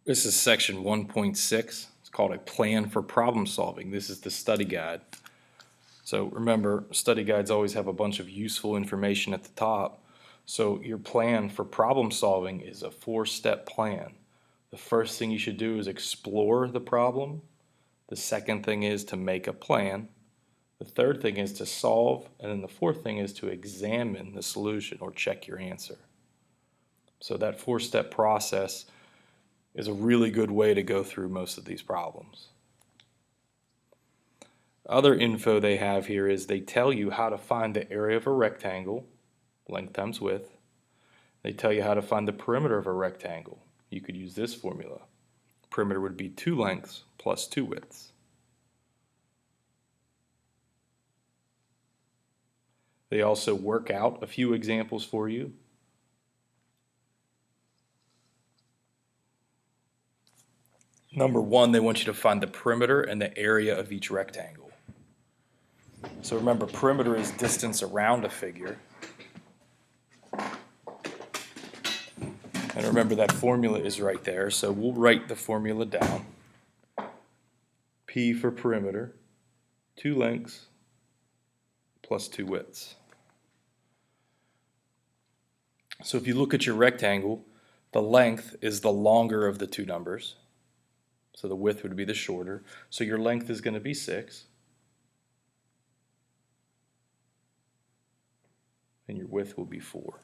This is section 1.6. It's called a plan for problem solving. This is the study guide. So remember, study guides always have a bunch of useful information at the top. So your plan for problem solving is a 4-step plan. The first thing you should do is explore the problem. The second thing is to make a plan. The third thing is to solve. And then the fourth thing is to examine the solution or check your answer. So that 4-step process is a really good way to go through most of these problems. Other info they have here is they tell you how to find the area of a rectangle, length times width. They tell you how to find the perimeter of a rectangle. You could use this formula. Perimeter would be 2 lengths plus 2 widths. They also work out a few examples for you. Number 1, they want you to find the perimeter and the area of each rectangle. So remember, perimeter is distance around a figure. And remember that formula is right there, so we'll write the formula down. P for perimeter, 2 lengths plus 2 widths. So if you look at your rectangle, the length is the longer of the two numbers. So the width would be the shorter. So your length is going to be 6. And your width will be 4.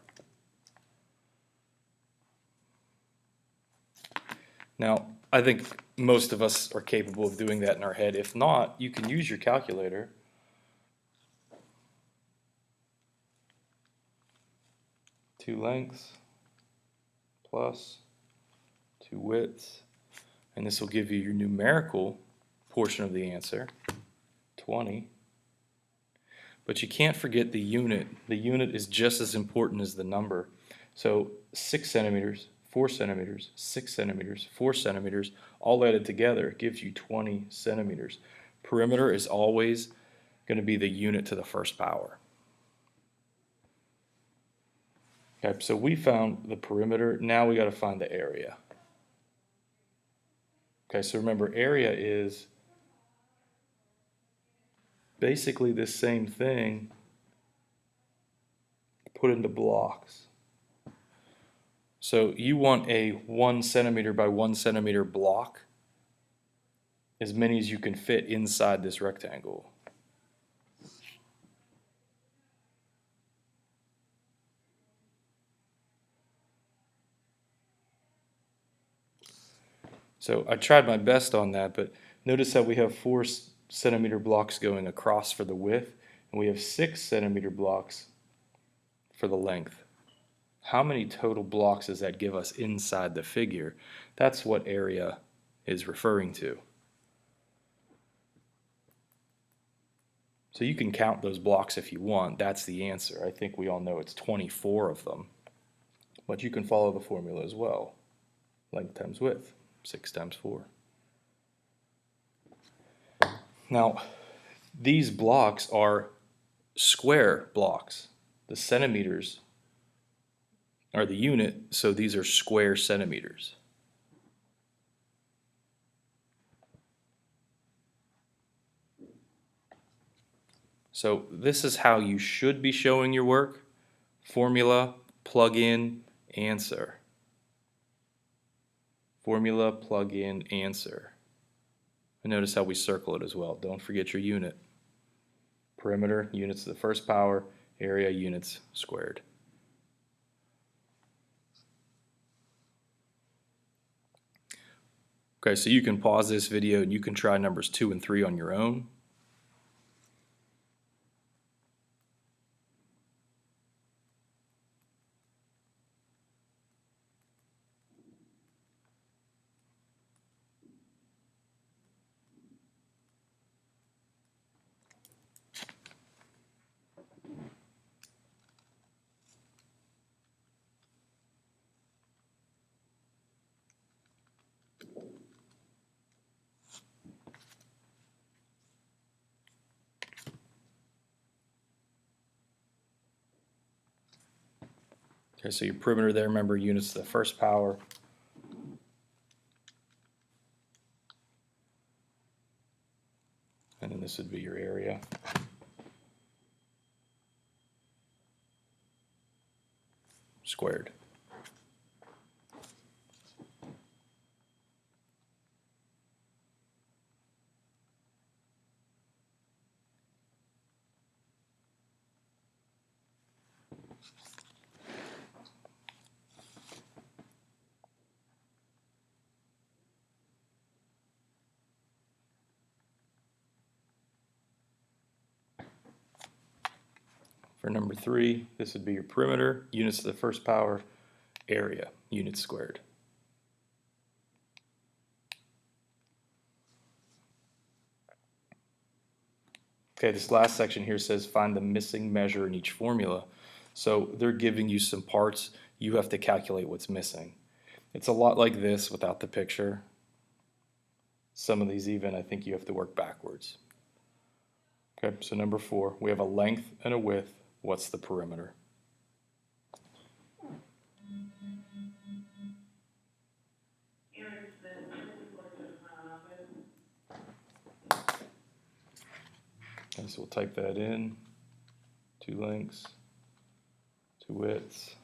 Now, I think most of us are capable of doing that in our head. If not, you can use your calculator. Two lengths plus 2 widths. And this will give you your numerical portion of the answer, 20. But you can't forget the unit. The unit is just as important as the number. So 6 centimeters, 4 centimeters, 6 centimeters, 4 centimeters, all added together gives you 20 centimeters. Perimeter is always going to be the unit to the first power. Okay, so we found the perimeter. Now we got to find the area. Okay, so remember, area is basically the same thing put into blocks. So you want a 1 centimeter by 1 centimeter block, as many as you can fit inside this rectangle. So I tried my best on that, but notice how we have 4 centimeter blocks going across for the width, and we have 6 centimeter blocks for the length. How many total blocks does that give us inside the figure? That's what area is referring to. So you can count those blocks if you want. That's the answer. I think we all know it's 24 of them. But you can follow the formula as well. Length times width, 6 times 4. Now, these blocks are square blocks. The centimeters are the unit, so these are square centimeters. So this is how you should be showing your work. Formula, plug in, answer. Formula, plug in, answer. And notice how we circle it as well. Don't forget your unit. Perimeter, units to the first power. Area, units squared. Okay, so you can pause this video and you can try numbers 2 and 3 on your own. Okay, so your perimeter there, remember units to the first power. this would be your area. Squared. For number 3, this would be your perimeter, units to the first power, area, units squared. Okay, this last section here says find the missing measure in each formula. So they're giving you some parts, you have to calculate what's missing. It's a lot like this without the picture. Some of these even, I think you have to work backwards. Okay, so number 4, we have a length and a width. What's the perimeter? Okay, so we'll type that in. 2 lengths, 2 widths.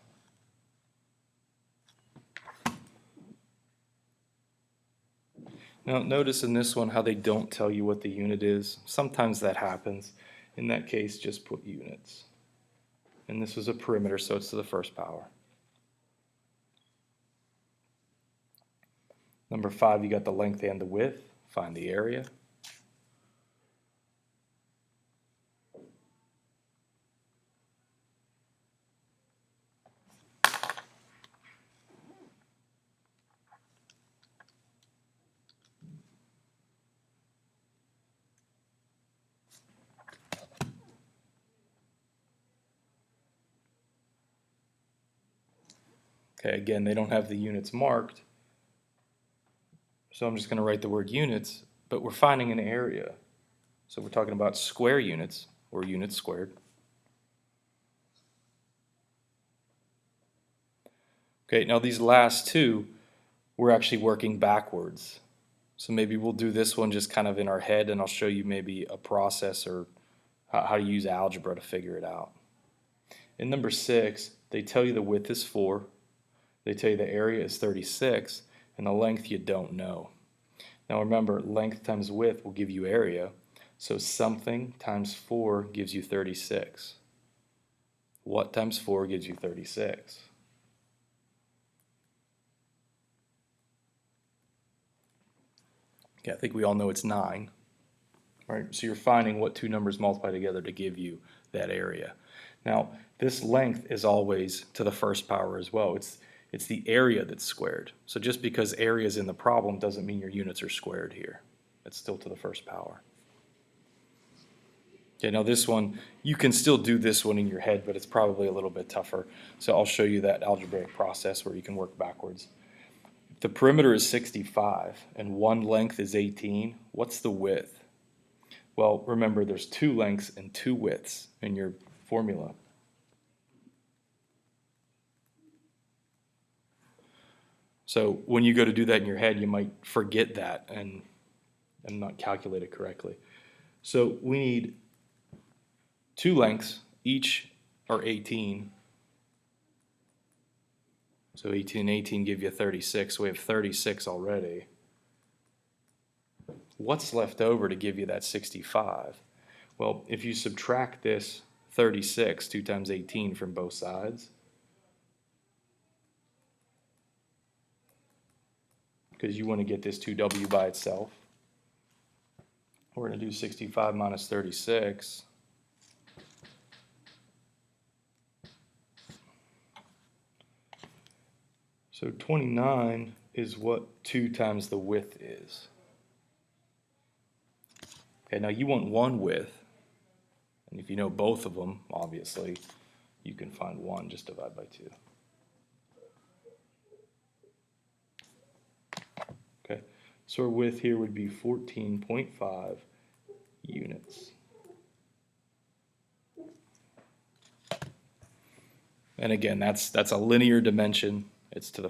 Now notice in this one how they don't tell you what the unit is. Sometimes that happens. In that case, just put units. And this was a perimeter, so it's to the first power. Number 5, you got the length and the width. Find the area. Okay, again, they don't have the units marked, so I'm just going to write the word units, but we're finding an area. So we're talking about square units, or units squared. Okay, now these last two, we're actually working backwards. So maybe we'll do this one just kind of in our head, and I'll show you maybe a process or how to use algebra to figure it out. In number 6, they tell you the width is 4. They tell you the area is 36, and the length you don't know. Now remember, length times width will give you area, so something times 4 gives you 36. What times 4 gives you 36? Okay, I think we all know it's 9. Right? So you're finding what two numbers multiply together to give you that area. Now, this length is always to the first power as well. It's the area that's squared. So just because area is in the problem doesn't mean your units are squared here. It's still to the first power. Okay, now this one, you can still do this one in your head, but it's probably a little bit tougher. So I'll show you that algebraic process where you can work backwards. If the perimeter is 65 and one length is 18, what's the width? Well, remember there's 2 lengths and 2 widths in your formula. So when you go to do that in your head, you might forget that and not calculate it correctly. So we need 2 lengths, each are 18. So 18 and 18 give you 36, so we have 36 already. What's left over to give you that 65? Well, if you subtract this 36, 2 times 18 from both sides, because you want to get this 2w by itself, we're going to do 65 minus 36. So 29 is what 2 times the width is. Okay, now you want one width, and if you know both of them, obviously, you can find 1, just divide by 2. Okay, so our width here would be 14.5 units. And again, that's a linear dimension. It's to the